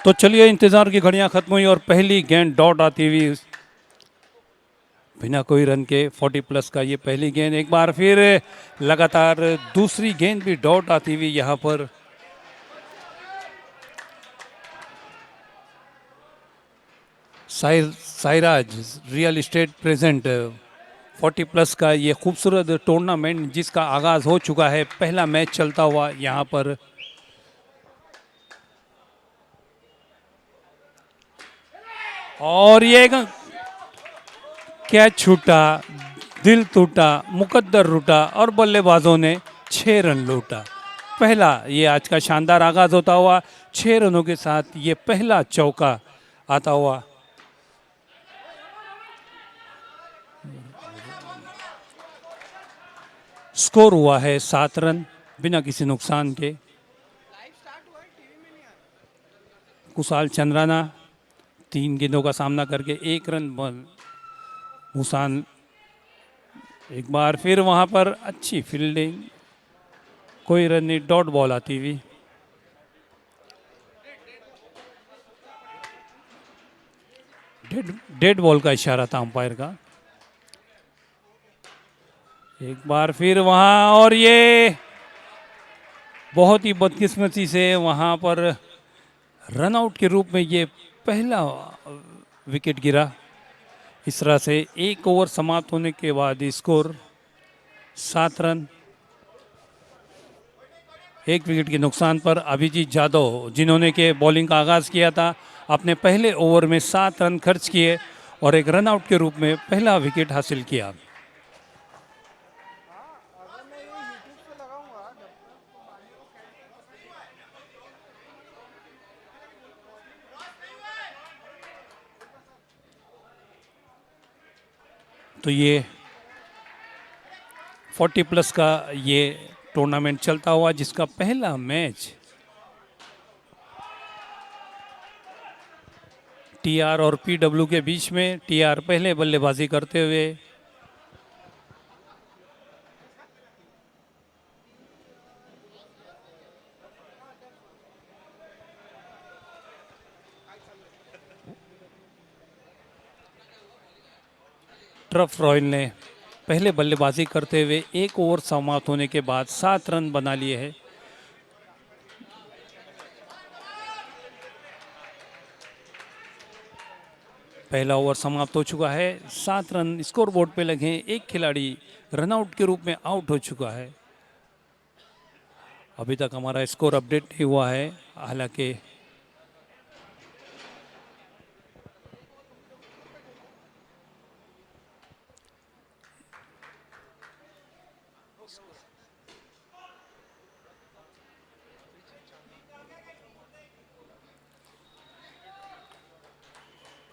तो चलिए, इंतजार की घड़ियां खत्म हुई और पहली गेंद डॉट आती हुई बिना कोई रन के 40 प्लस का ये पहली गेंद। एक बार फिर लगातार दूसरी गेंद भी डॉट आती हुई यहां पर Sairaj real estate present 40 plus का ये खूबसूरत टूर्नामेंट जिसका आगाज हो चुका है। पहला मैच चलता हुआ यहां पर और ये कैच छूटा, दिल टूटा, मुकद्दर रूटा और बल्लेबाजों ने 6 रन लूटा। पहला ये आज का शानदार आगाज होता हुआ 6 रनों के साथ ये पहला चौका आता हुआ। स्कोर हुआ है 7 रन बिना किसी नुकसान के। कुशाल चंद्राना 3 गेंदों का सामना करके 1 रन बन। भूसान एक बार फिर वहां पर अच्छी फील्डिंग, कोई रन नहीं, डॉट बॉल आती हुई। डेड बॉल का इशारा था अंपायर का। एक बार फिर वहां और ये बहुत ही बदकिस्मती से वहां पर रनआउट के रूप में ये पहला विकेट गिरा। इस तरह से 1 ओवर समाप्त होने के बाद स्कोर 7 रन। 1 विकेट के नुकसान पर अभिजीत यादव, जिन्होंने के बॉलिंग का आगाज किया था, अपने पहले ओवर में 7 रन खर्च किए और एक रनआउट के रूप में पहला विकेट हासिल किया। तो ये 40 प्लस का ये टूर्नामेंट चलता हुआ जिसका पहला मैच टीआर और पीडब्ल्यू के बीच में। टीआर पहले बल्लेबाजी करते हुए ट्रफ रॉयल ने पहले बल्लेबाजी करते हुए 1 ओवर समाप्त होने के बाद 7 रन बना लिए हैं। पहला ओवर समाप्त हो चुका है, 7 रन स्कोर बोर्ड पे लगे। एक खिलाड़ी रनआउट के रूप में आउट हो चुका है। अभी तक हमारा स्कोर अपडेट नहीं हुआ है, हालांकि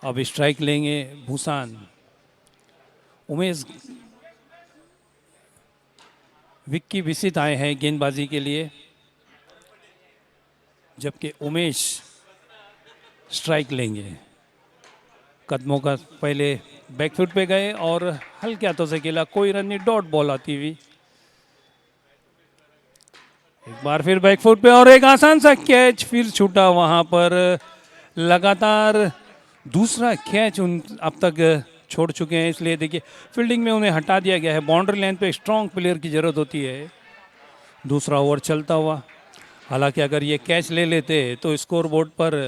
अब स्ट्राइक लेंगे भूसान। उमेश विक्की विसित आए हैं गेंदबाजी के लिए, जबकि उमेश स्ट्राइक लेंगे। कदमों का पहले बैकफुट पे गए और हल्के हाथों से खेला, कोई रन नहीं, डॉट बॉल आती हुई। एक बार फिर बैकफुट पे और एक आसान सा कैच फिर छूटा वहां पर। लगातार दूसरा कैच उन अब तक छोड़ चुके हैं, इसलिए देखिए फील्डिंग में उन्हें हटा दिया गया है। बाउंड्री लाइन पे स्ट्रांग प्लेयर की जरूरत होती है। दूसरा ओवर चलता हुआ, हालांकि अगर ये कैच ले लेते तो स्कोर बोर्ड पर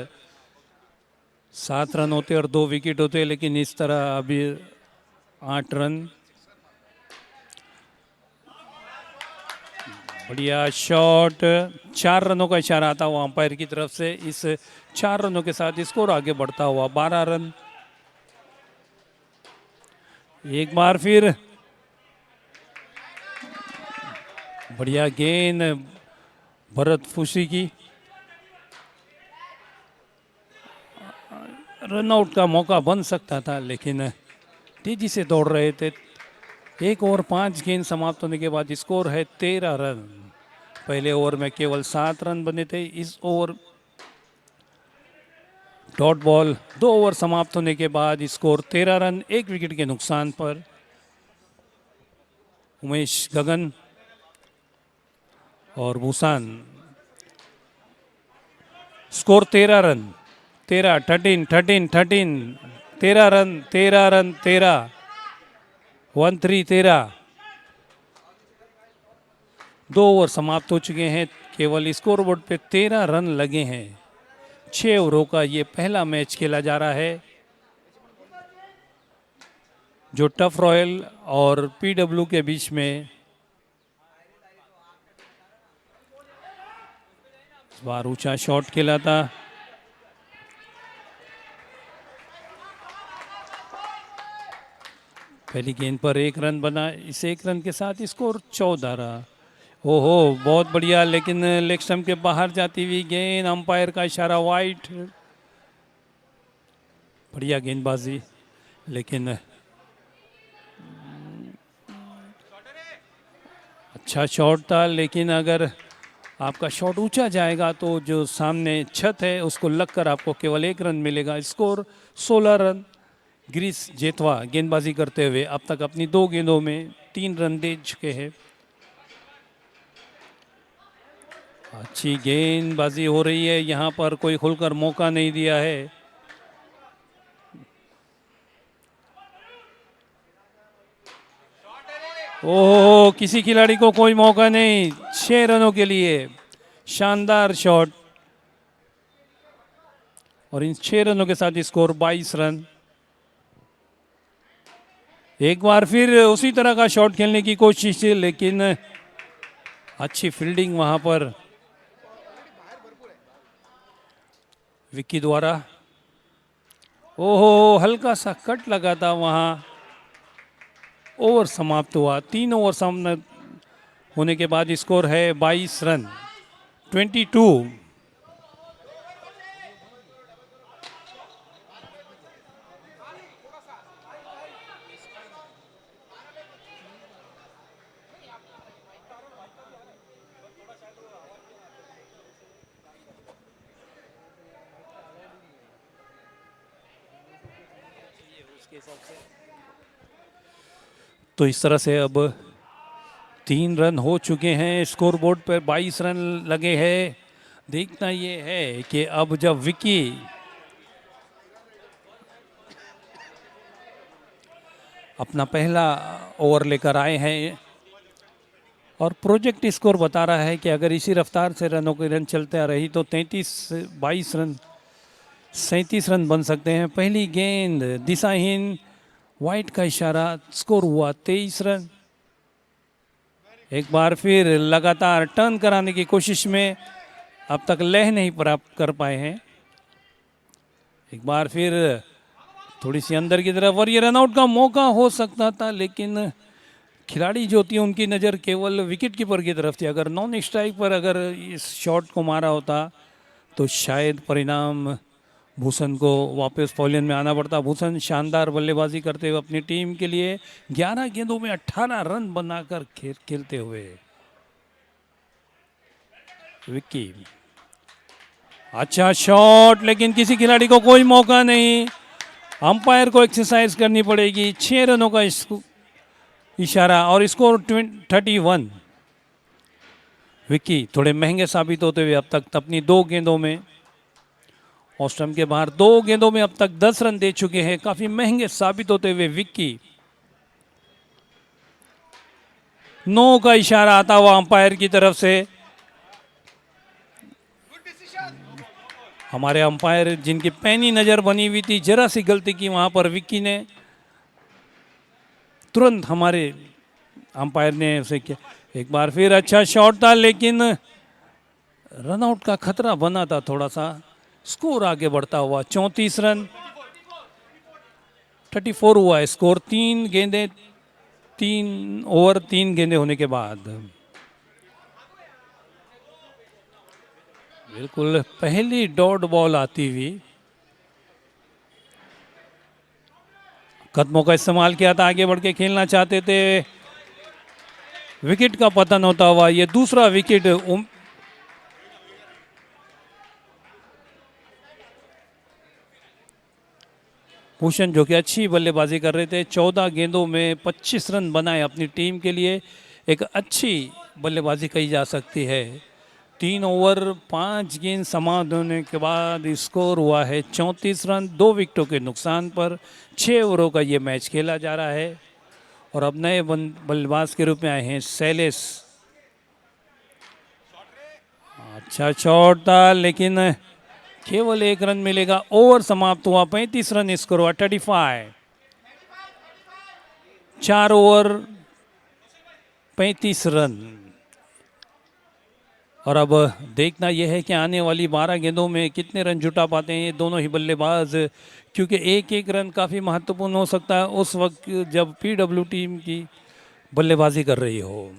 7 रन होते और 2 विकेट होते, लेकिन इस तरह अभी 8 रन। बढ़िया शॉट, 4 रनों का इशारा आता हुआ अंपायर की तरफ से। इस 4 रनों के साथ स्कोर आगे बढ़ता हुआ 12 रन। एक बार फिर बढ़िया गेंद भरत फुसी की, रनआउट का मौका बन सकता था लेकिन तेजी से दौड़ रहे थे। 1 ओवर 5 गेंद समाप्त होने के बाद स्कोर है 13 रन। पहले ओवर में केवल 7 रन बने थे। इस ओवर डॉट बॉल, 2 ओवर समाप्त होने के बाद स्कोर 13 रन, 1 विकेट के नुकसान पर। उमेश गगन और भूसान, score 13 run. 13, 13, 13, 13, 13 run, 13 run, 13, 1-3, 13। 2 over समाप्त हो चुके हैं, केवल स्कोरबोर्ड पे 13 रन लगे हैं। 6 ओवरों का ये पहला मैच खेला जा रहा है, जो टफ रॉयल और पीडब्ल्यू के बीच में। इस बार ऊंचा शॉट खेला था, पहली गेंद पर 1 रन बना। इस 1 रन के साथ स्कोर 14 रहा। ओहो, बहुत बढ़िया, लेकिन लेग स्टंप के बाहर जाती हुई गेंद, अंपायर का इशारा वाइट। बढ़िया गेंदबाजी, लेकिन अच्छा शॉट था, लेकिन अगर आपका शॉट ऊंचा जाएगा तो जो सामने छत है उसको लगकर आपको केवल 1 रन मिलेगा। Score 16 run. ग्रीस जेतवा गेंदबाजी करते हुए अब तक अपनी 2 गेंदों में 3 रन दे चुके हैं। अच्छी गेंदबाजी हो रही है, यहाँ पर कोई खुलकर मौका नहीं दिया है। ओह, किसी खिलाड़ी को कोई मौका नहीं। 6 रनों के लिए शानदार शॉट, और इन 6 रनों के साथ स्कोर 22 रन। एक बार फिर उसी तरह का शॉट खेलने की कोशिश, लेकिन अच्छी फील्डिंग वहां पर विक्की द्वारा। ओहो, हल्का सा कट लगा था वहां। ओवर समाप्त हुआ। 3 ओवर सामने होने के बाद स्कोर है 22 रन, 22। तो इस तरह से अब 3 रन हो चुके हैं, स्कोरबोर्ड पर 22 रन लगे हैं। देखना ये है कि अब जब विक्की अपना पहला ओवर लेकर आए हैं, और प्रोजेक्ट स्कोर बता रहा है कि अगर इसी रफ्तार से रनों की रन चलते रही तो 22 रन 37 रन बन सकते हैं। पहली गेंद दिशाहीन, वाइट का इशारा, स्कोर हुआ 23 रन। एक बार फिर लगातार टर्न कराने की कोशिश में अब तक लय नहीं प्राप्त कर पाए हैं। एक बार फिर थोड़ी सी अंदर की तरफ, और ये रनआउट का मौका हो सकता था, लेकिन खिलाड़ी जो थी उनकी नज़र केवल विकेट कीपर की तरफ थी। अगर नॉन स्ट्राइक पर अगर इस शॉट को मारा होता तो शायद परिणाम भूषण को वापस पवेलियन में आना पड़ता। भूषण शानदार बल्लेबाजी करते हुए अपनी टीम के लिए 11 गेंदों में 18 रन बनाकर खेलते हुए। विक्की, अच्छा शॉट, लेकिन किसी खिलाड़ी को कोई मौका नहीं। अंपायर को एक्सरसाइज करनी पड़ेगी। 6 रनों का इशारा और स्कोर 31। विक्की थोड़े महंगे साबित होते हुए अब तक अपनी 2 गेंदों में, ऑस्ट्रम के बाहर 2 गेंदों में अब तक 10 रन दे चुके हैं। काफी महंगे साबित होते हुए विक्की। नो का इशारा आता हुआ अंपायर की तरफ से। हमारे अंपायर जिनकी पैनी नजर बनी हुई थी, जरा सी गलती की वहां पर विक्की ने, तुरंत हमारे अंपायर ने उसे किया। एक बार फिर अच्छा शॉट था, लेकिन रनआउट का खतरा बना था थोड़ा सा। स्कोर आगे बढ़ता हुआ 34 रन, 34 हुआ स्कोर। 3 गेंदें, 3 ओवर 3 गेंदें होने के बाद बिल्कुल पहली डॉट बॉल आती हुई। कदमों का इस्तेमाल किया था, आगे बढ़ के खेलना चाहते थे। विकेट का पतन होता हुआ ये दूसरा विकेट भूषण, जो कि अच्छी बल्लेबाजी कर रहे थे। 14 गेंदों में 25 रन बनाए अपनी टीम के लिए। एक अच्छी बल्लेबाजी कही जा सकती है। 3 ओवर 5 गेंद समाप्त होने के बाद स्कोर हुआ है 34 रन, 2 विकेटों के नुकसान पर। 6 ओवरों का ये मैच खेला जा रहा है और अब नए बल्लेबाज के रूप में आए हैं सैलेस। अच्छा शॉट था लेकिन केवल 1 रन मिलेगा। ओवर समाप्त हुआ, 35 रन स्कोर हुआ, 35। 4 ओवर 35 रन। और अब देखना यह है कि आने वाली 12 गेंदों में कितने रन जुटा पाते हैं ये दोनों ही बल्लेबाज, क्योंकि एक एक रन काफ़ी महत्वपूर्ण हो सकता है उस वक्त जब पीडब्ल्यू टीम की बल्लेबाजी कर रही हो।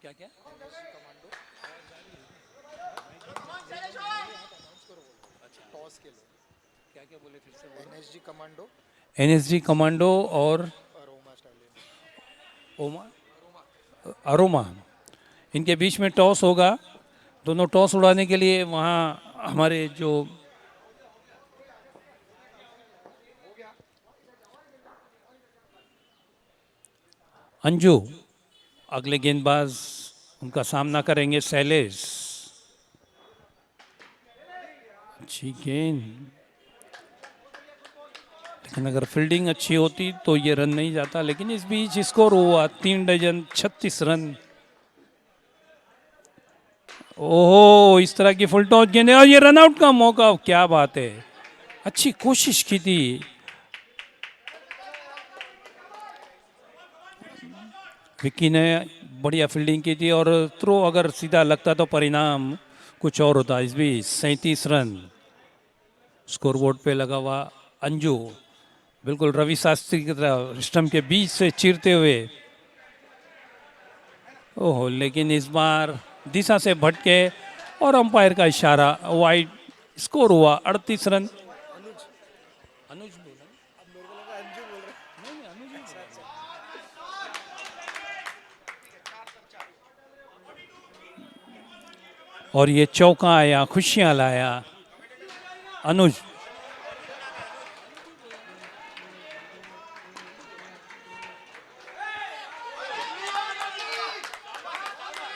क्या क्या क्या क्या बोले फिर से? एनएसजी कमांडो और अरोमा, इनके बीच में टॉस होगा। दोनों टॉस उड़ाने के लिए वहाँ हमारे जो अंजू अगले गेंदबाज उनका सामना करेंगे सैलेस। अच्छी गेंद, लेकिन अगर फील्डिंग अच्छी होती तो ये रन नहीं जाता। लेकिन इस बीच स्कोर हुआ 3 डजन 36 रन। ओहो, इस तरह की फुल टॉस गेंद और ये रन आउट का मौका, क्या बात है, अच्छी कोशिश की थी। विक्की ने बढ़िया फील्डिंग की थी और थ्रो अगर सीधा लगता तो परिणाम कुछ और होता। इस बीच 37 रन स्कोरबोर्ड पे लगा हुआ। अंजू बिल्कुल रवि शास्त्री की तरह स्टंप के बीच से चीरते हुए, ओहो, लेकिन इस बार दिशा से भटके और अंपायर का इशारा, वाइड। स्कोर हुआ 38 रन। अनुज और ये चौका आया, खुशियां लाया अनुज।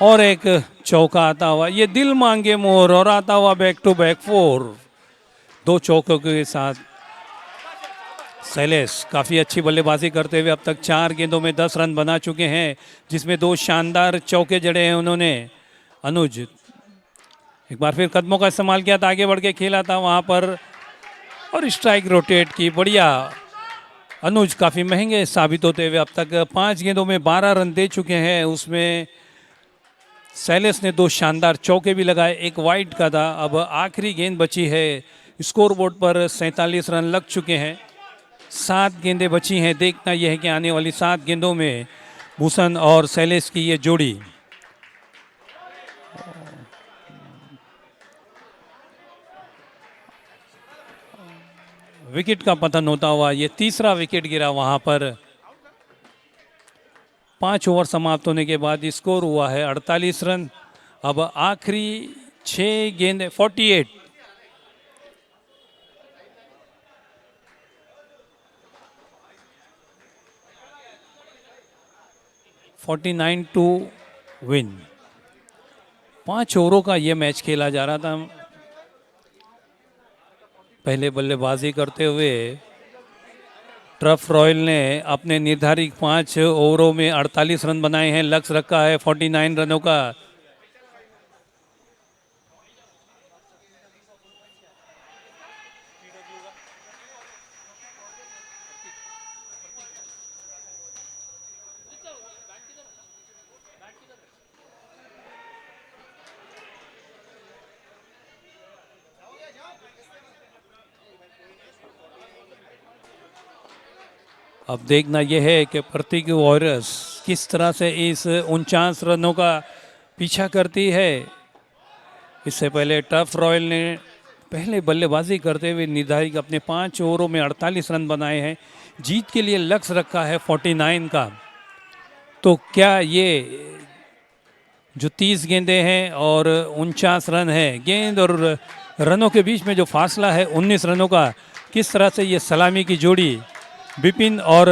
और एक चौका आता हुआ, ये दिल मांगे मोर, और आता हुआ बैक टू बैक 4। 2 चौकों के साथ सैलेस काफ़ी अच्छी बल्लेबाजी करते हुए अब तक 4 गेंदों में 10 रन बना चुके हैं, जिसमें 2 शानदार चौके जड़े हैं उन्होंने। अनुज एक बार फिर कदमों का इस्तेमाल किया था, आगे बढ़ के खेला था वहाँ पर और स्ट्राइक रोटेट की, बढ़िया। अनुज काफ़ी महंगे साबित होते हुए अब तक 5 गेंदों में 12 रन दे चुके हैं। उसमें सैलेस ने 2 शानदार चौके भी लगाए, एक वाइड का था। अब आखिरी गेंद बची है, स्कोरबोर्ड पर 47 रन लग चुके हैं, 7 गेंदें बची हैं। देखना यह है कि आने वाली 7 गेंदों में भूषण और सैलेस की ये जोड़ी विकेट का पतन होता हुआ, ये तीसरा विकेट गिरा वहां पर। 5 ओवर समाप्त होने के बाद स्कोर हुआ है 48 रन। अब आखिरी 6 गेंदें, 48। To win. 5 ओवरों का ये मैच खेला जा रहा था। पहले बल्लेबाजी करते हुए ट्रफ रॉयल ने अपने निर्धारित 5 ओवरों में 48 रन बनाए हैं। लक्ष्य रखा है 49 रनों का। अब देखना यह है कि प्रतीक वॉरियर्स किस तरह से इस 49 रनों का पीछा करती है। इससे पहले टफ रॉयल ने पहले बल्लेबाजी करते हुए निर्धारित अपने 5 ओवरों में 48 रन बनाए हैं। जीत के लिए लक्ष्य रखा है 49 का। तो क्या ये जो 30 गेंदें हैं और 49 रन है, गेंद और रनों के बीच में जो फासला है 19 रनों का, किस तरह से ये सलामी की जोड़ी विपिन और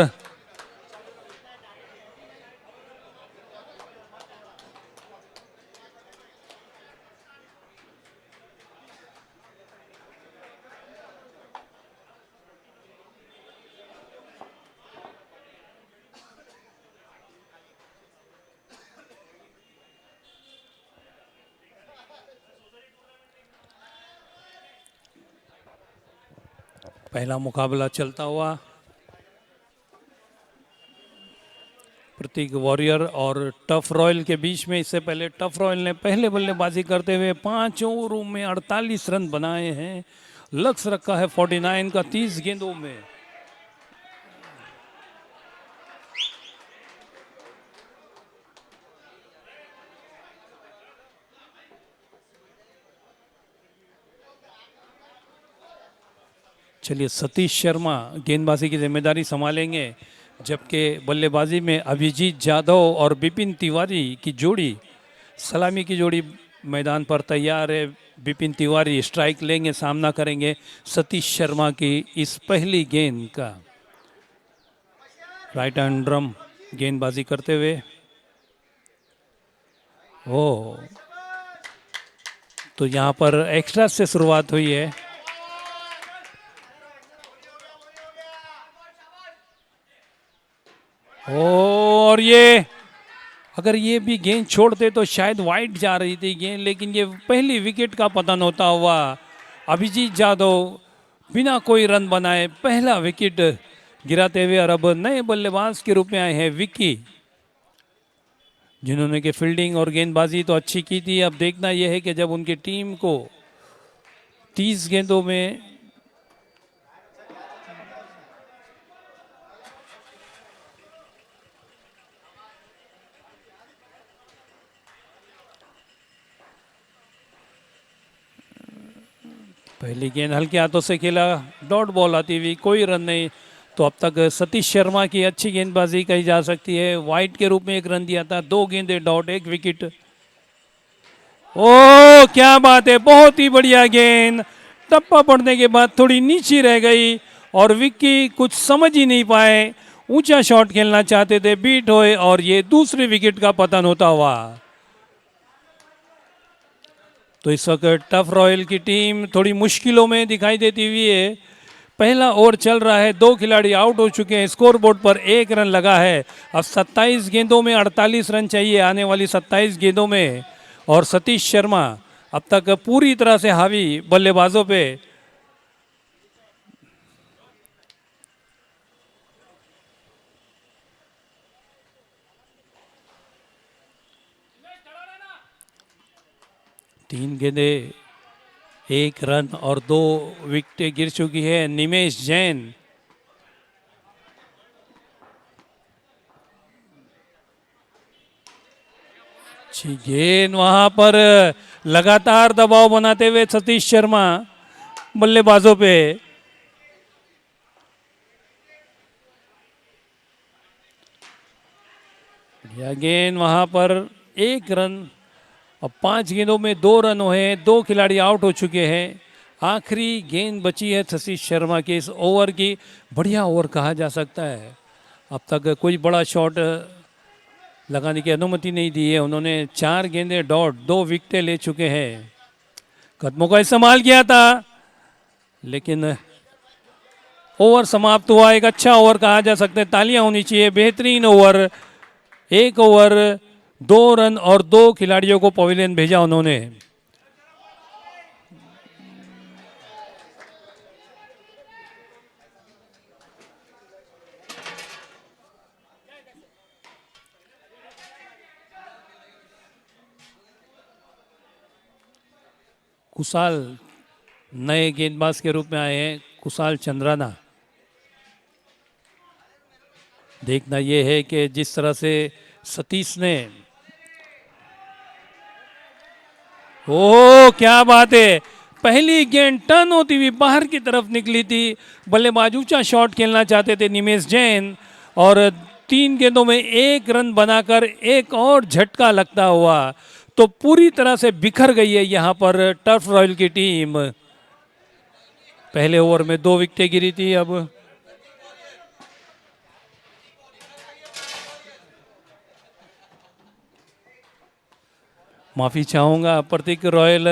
पहला मुकाबला चलता हुआ प्रतीक वॉरियर और टफ रॉयल के बीच में। इससे पहले टफ रॉयल ने पहले बल्लेबाजी करते हुए 5 ओवरों में 48 रन बनाए हैं। लक्ष्य रखा है 49 का 30 गेंदों में। चलिए, सतीश शर्मा गेंदबाजी की जिम्मेदारी संभालेंगे, जबकि बल्लेबाजी में अभिजीत जाधव और बिपिन तिवारी की जोड़ी, सलामी की जोड़ी मैदान पर तैयार है। बिपिन तिवारी स्ट्राइक लेंगे, सामना करेंगे सतीश शर्मा की इस पहली गेंद का। राइट हैंड ड्रम गेंदबाजी करते हुए, ओ तो यहाँ पर एक्स्ट्रा से शुरुआत हुई है। और ये अगर ये भी गेंद छोड़ते तो शायद वाइड जा रही थी गेंद, लेकिन ये पहली विकेट का पतन होता हुआ अभिजीत जाधव बिना कोई रन बनाए पहला विकेट गिराते हुए। और अब नए बल्लेबाज के रूप में आए हैं विक्की, जिन्होंने कि फील्डिंग और गेंदबाजी तो अच्छी की थी। अब देखना यह है कि जब उनकी टीम को 30 गेंदों में पहली गेंद हल्के हाथों से खेला, डॉट बॉल आती हुई, कोई रन नहीं। तो अब तक सतीश शर्मा की अच्छी गेंदबाजी कही जा सकती है। वाइट के रूप में 1 रन दिया था, 2 गेंदे डॉट, 1 विकेट। ओ क्या बात है, बहुत ही बढ़िया गेंद। टप्पा पड़ने के बाद थोड़ी नीचे रह गई और विक्की कुछ समझ ही नहीं पाए, ऊंचा शॉट खेलना चाहते थे, बीट हुए और ये दूसरे विकेट का पतन होता हुआ। तो इस वक्त टफ रॉयल की टीम थोड़ी मुश्किलों में दिखाई देती हुई है। पहला ओवर चल रहा है, 2 खिलाड़ी आउट हो चुके हैं, स्कोर बोर्ड पर 1 रन लगा है। अब 27 गेंदों में 48 रन चाहिए आने वाली 27 गेंदों में। और सतीश शर्मा अब तक पूरी तरह से हावी बल्लेबाजों पे। तीन गेंदे, 1 रन और 2 विकेटें गिर चुकी है। निमेश जैन अच्छी गेंद, वहां पर लगातार दबाव बनाते हुए सतीश शर्मा बल्लेबाजों पे। यह गेंद वहां पर 1 रन। अब 5 गेंदों में 2 रन हुए हैं, 2 खिलाड़ी आउट हो चुके हैं। आखिरी गेंद बची है सतीश शर्मा के इस ओवर की। बढ़िया ओवर कहा जा सकता है। अब तक कोई बड़ा शॉट लगाने की अनुमति नहीं दी है। उन्होंने 4 गेंदे डॉट, 2 विकेटें ले चुके हैं। कदमों का इस्तेमाल किया था, लेकिन ओवर समाप्त हुआ। एक अच्छा ओवर कहा जा सकता है, तालियां होनी चाहिए। बेहतरीन ओवर, 1 ओवर 2 रन और 2 खिलाड़ियों को पवेलियन भेजा उन्होंने। कुशाल नए गेंदबाज के रूप में आए हैं, कुशाल चंद्राना। देखना यह है कि जिस तरह से सतीश ने, ओ क्या बात है, पहली गेंद टर्न होती हुई बाहर की तरफ निकली थी। बल्लेबाज ऊंचा शॉट खेलना चाहते थे निमेश जैन, और 3 गेंदों में 1 रन बनाकर एक और झटका लगता हुआ तो पूरी तरह से बिखर गई है यहां पर टफ रॉयल की टीम। पहले ओवर में 2 विकेटें गिरी थी। अब माफी चाहूंगा, प्रतीक रॉयल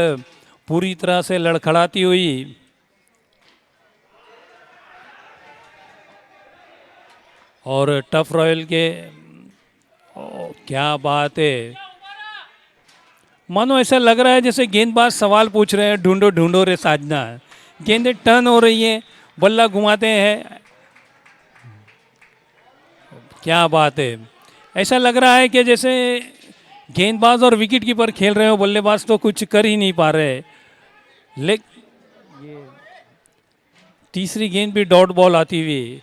पूरी तरह से लड़खड़ाती हुई और टफ रॉयल के, क्या बात है, मानो ऐसा लग रहा है जैसे गेंदबाज सवाल पूछ रहे हैं, ढूंढो ढूंढो रे साजना। गेंदें टर्न हो रही हैं बल्ला घुमाते हैं। क्या बात है, ऐसा लग रहा है कि जैसे गेंदबाज और विकेट कीपर खेल रहे हो, बल्लेबाज तो कुछ कर ही नहीं पा रहे। ये तीसरी गेंद भी डॉट बॉल आती हुई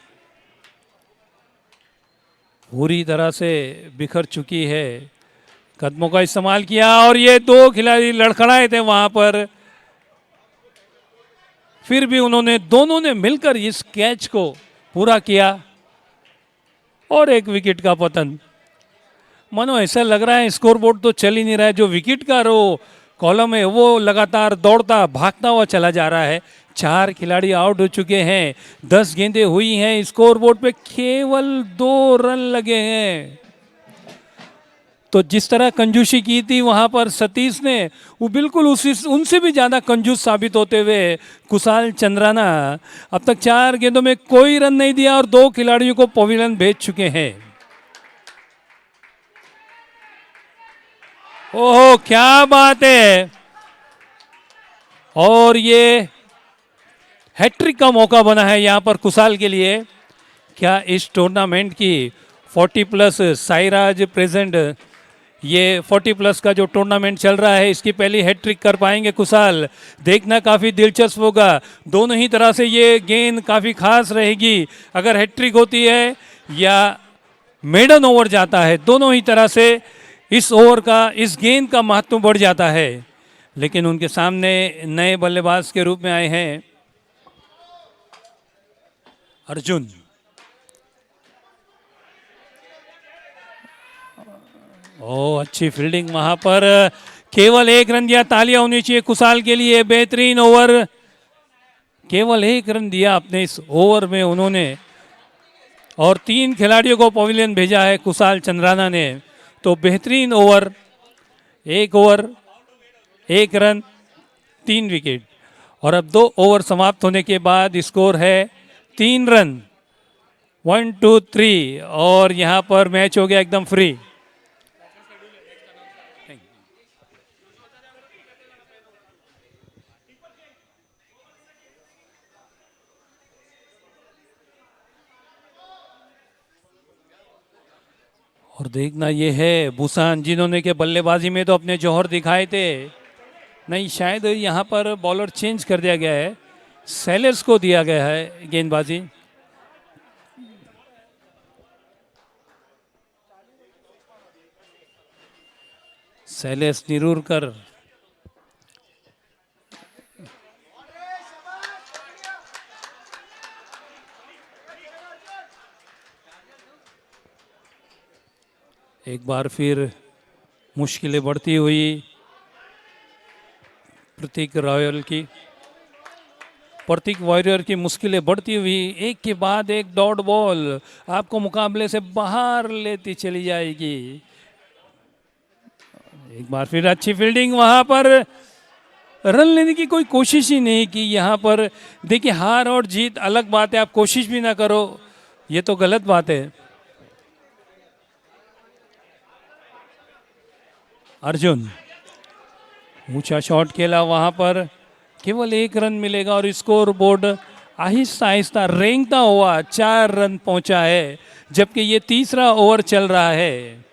पूरी तरह से बिखर चुकी है। कदमों का इस्तेमाल किया और ये दो खिलाड़ी लड़खड़ाए थे वहां पर, फिर भी उन्होंने दोनों ने मिलकर इस कैच को पूरा किया और एक विकेट का पतन। मानो ऐसा लग रहा है स्कोरबोर्ड तो चल ही नहीं रहा है, जो विकेट का रो कॉलम है वो लगातार दौड़ता भागता हुआ चला जा रहा है। 4 खिलाड़ी आउट हो चुके हैं, 10 गेंदें हुई हैं, स्कोरबोर्ड पे केवल 2 रन लगे हैं। तो जिस तरह कंजूसी की थी वहां पर सतीश ने, वो बिल्कुल उसी उनसे भी ज्यादा कंजूस साबित होते हुए कुशाल चंद्राना अब तक 4 गेंदों में कोई रन नहीं दिया और 2 खिलाड़ियों को पवेलियन भेज चुके हैं। ओहो क्या बात है, और ये हैट्रिक का मौका बना है यहां पर कुशाल के लिए। क्या इस टूर्नामेंट की 40 प्लस साईराज प्रेजेंट, ये 40 प्लस का जो टूर्नामेंट चल रहा है, इसकी पहली हैट्रिक कर पाएंगे कुशाल? देखना काफ़ी दिलचस्प होगा। दोनों ही तरह से ये गेंद काफ़ी खास रहेगी। अगर हैट्रिक होती है या मेडन ओवर जाता है, दोनों ही तरह से इस ओवर का, इस गेंद का महत्व बढ़ जाता है। लेकिन उनके सामने नए बल्लेबाज के रूप में आए हैं अर्जुन। ओ अच्छी फील्डिंग वहां पर, केवल 1 रन दिया। तालियां होनी चाहिए कुशाल के लिए, बेहतरीन ओवर। केवल 1 रन दिया अपने इस ओवर में उन्होंने, और 3 खिलाड़ियों को पवेलियन भेजा है कुशाल चंद्राना ने। तो बेहतरीन ओवर, 1 ओवर 1 रन 3 विकेट। और अब 2 ओवर समाप्त होने के बाद स्कोर है 3 रन, 1 2 3, और यहां पर मैच हो गया एकदम फ्री। और देखना ये है बुसान, जिन्होंने के बल्लेबाजी में तो अपने जौहर दिखाए थे। नहीं, शायद यहाँ पर बॉलर चेंज कर दिया गया है, सेलर्स को दिया गया है गेंदबाजी। शैलेश निरूरकर। एक बार फिर मुश्किलें बढ़ती हुई प्रतीक वॉरियर की मुश्किलें बढ़ती हुई, एक के बाद एक डॉट बॉल आपको मुकाबले से बाहर लेती चली जाएगी। एक बार फिर अच्छी फील्डिंग, वहां पर रन लेने की कोई कोशिश ही नहीं की। यहाँ पर देखिए, हार और जीत अलग बात है, आप कोशिश भी ना करो ये तो गलत बात है। अर्जुन ऊंचा शॉट खेला, वहां पर केवल 1 रन मिलेगा और स्कोर बोर्ड आहिस्ता आहिस्ता रेंगता हुआ 4 रन पहुंचा है, जबकि ये तीसरा ओवर चल रहा है।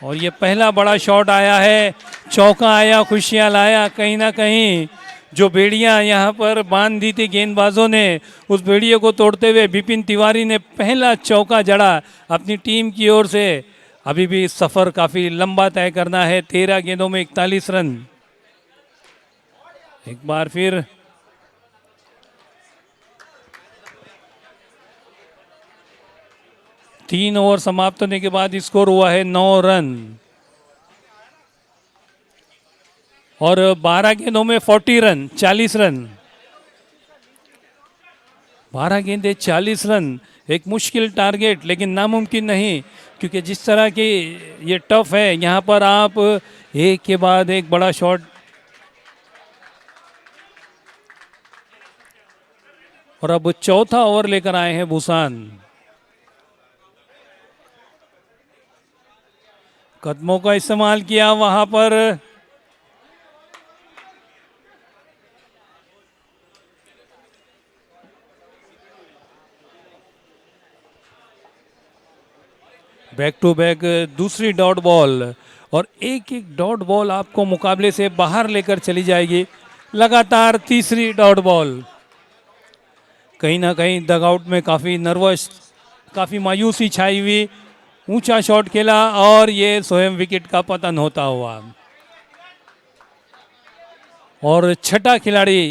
और ये पहला बड़ा शॉट आया है, चौका आया, खुशियां लाया। कहीं ना कहीं जो बेड़ियां यहाँ पर बांध दी थी गेंदबाजों ने, उस बेड़ियों को तोड़ते हुए विपिन तिवारी ने पहला चौका जड़ा अपनी टीम की ओर से। अभी भी सफर काफी लंबा तय करना है, 13 गेंदों में 41 रन। एक बार फिर 3 ओवर समाप्त होने के बाद स्कोर हुआ है 9 रन, और 12 गेंदों में 40 रन, 40 रन। 12 गेंदे 40 रन, एक मुश्किल टारगेट लेकिन नामुमकिन नहीं, क्योंकि जिस तरह की ये टफ है, यहाँ पर आप एक के बाद एक बड़ा शॉट। और अब चौथा ओवर लेकर आए हैं बुसान। कदमों का इस्तेमाल किया वहां पर, बैक टू बैक दूसरी डॉट बॉल, और एक एक डॉट बॉल आपको मुकाबले से बाहर लेकर चली जाएगी। लगातार तीसरी डॉट बॉल। कहीं ना कहीं डगआउट में काफ़ी नर्वस, काफ़ी मायूसी छाई हुई। ऊंचा शॉट खेला और ये स्वयं विकेट का पतन होता हुआ। और छठा खिलाड़ी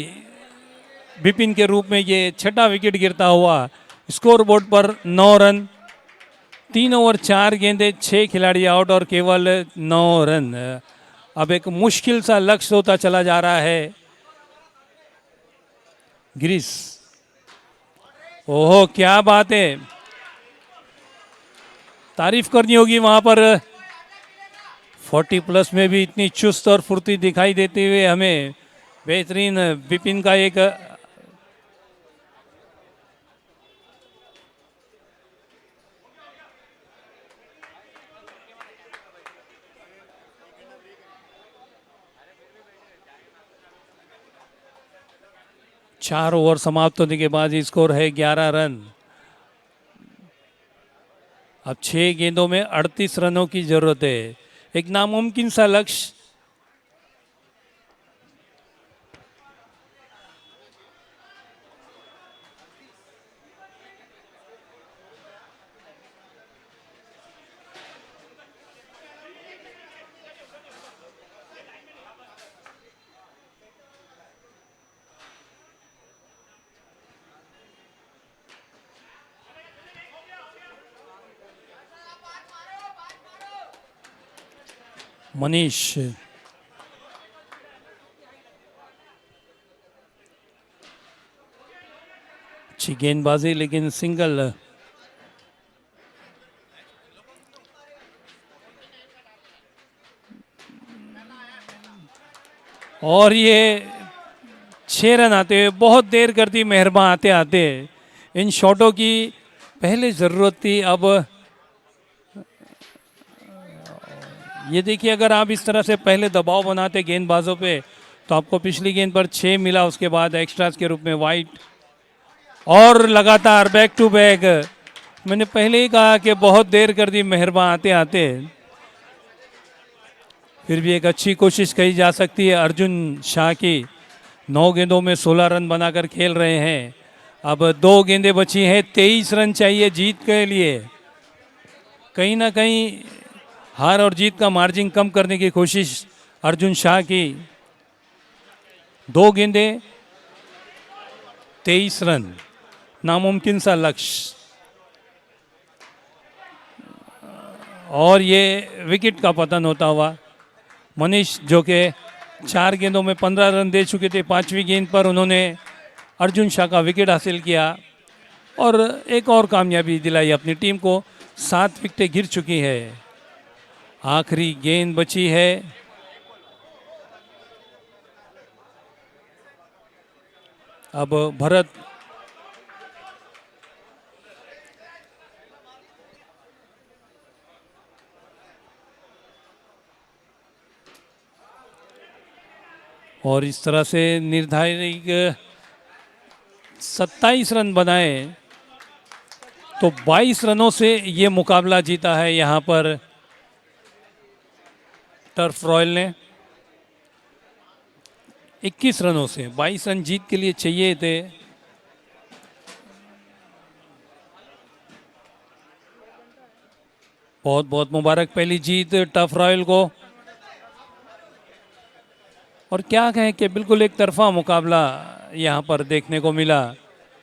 विपिन के रूप में ये छठा विकेट गिरता हुआ। स्कोर बोर्ड पर 9 रन, 3 ओवर 4 गेंदे, 6 खिलाड़ी आउट और केवल 9 रन। अब एक मुश्किल सा लक्ष्य होता चला जा रहा है। गिरीश, ओहो क्या बात है, तारीफ करनी होगी वहां पर। 40 प्लस में भी इतनी चुस्त और फुर्ती दिखाई देते हुए हमें बेहतरीन विपिन का एक चार ओवर समाप्त होने के बाद स्कोर है 11 रन। अब 6 गेंदों में 38 रनों की जरूरत है। एक नामुमकिन सा लक्ष्य। मनीष, अच्छी गेंदबाजी लेकिन सिंगल। और ये 6 रन आते हुए बहुत देर कर दी मेहरबान आते आते। इन शॉटों की पहले ज़रूरत थी। अब ये देखिए, अगर आप इस तरह से पहले दबाव बनाते गेंदबाजों पे तो आपको पिछली गेंद पर 6 मिला, उसके बाद एक्स्ट्रास के रूप में वाइट। और लगातार बैक टू बैक। मैंने पहले ही कहा कि बहुत देर कर दी मेहरबान आते आते। फिर भी एक अच्छी कोशिश कही जा सकती है अर्जुन शाह की। 9 गेंदों में 16 रन बनाकर खेल रहे हैं। अब 2 गेंदें बची हैं, 23 रन चाहिए जीत के लिए। कहीं ना कहीं हार और जीत का मार्जिन कम करने की कोशिश अर्जुन शाह की। 2 गेंदें, 23 रन, नामुमकिन सा लक्ष्य। और ये विकेट का पतन होता हुआ। मनीष, जो कि 4 गेंदों में 15 रन दे चुके थे, 5वीं गेंद पर उन्होंने अर्जुन शाह का विकेट हासिल किया और एक और कामयाबी दिलाई अपनी टीम को। 7 विकेटें गिर चुकी है। आखिरी गेंद बची है। अब भरत, और इस तरह से निर्धारित 27 रन बनाए तो 22 रनों से ये मुकाबला जीता है यहाँ पर टर्फ रॉयल ने। 21 रनों से 22 रन जीत के लिए चाहिए थे। बहुत बहुत मुबारक पहली जीत टर्फ रॉयल को। और क्या कहें कि बिल्कुल एक तरफा मुकाबला यहाँ पर देखने को मिला।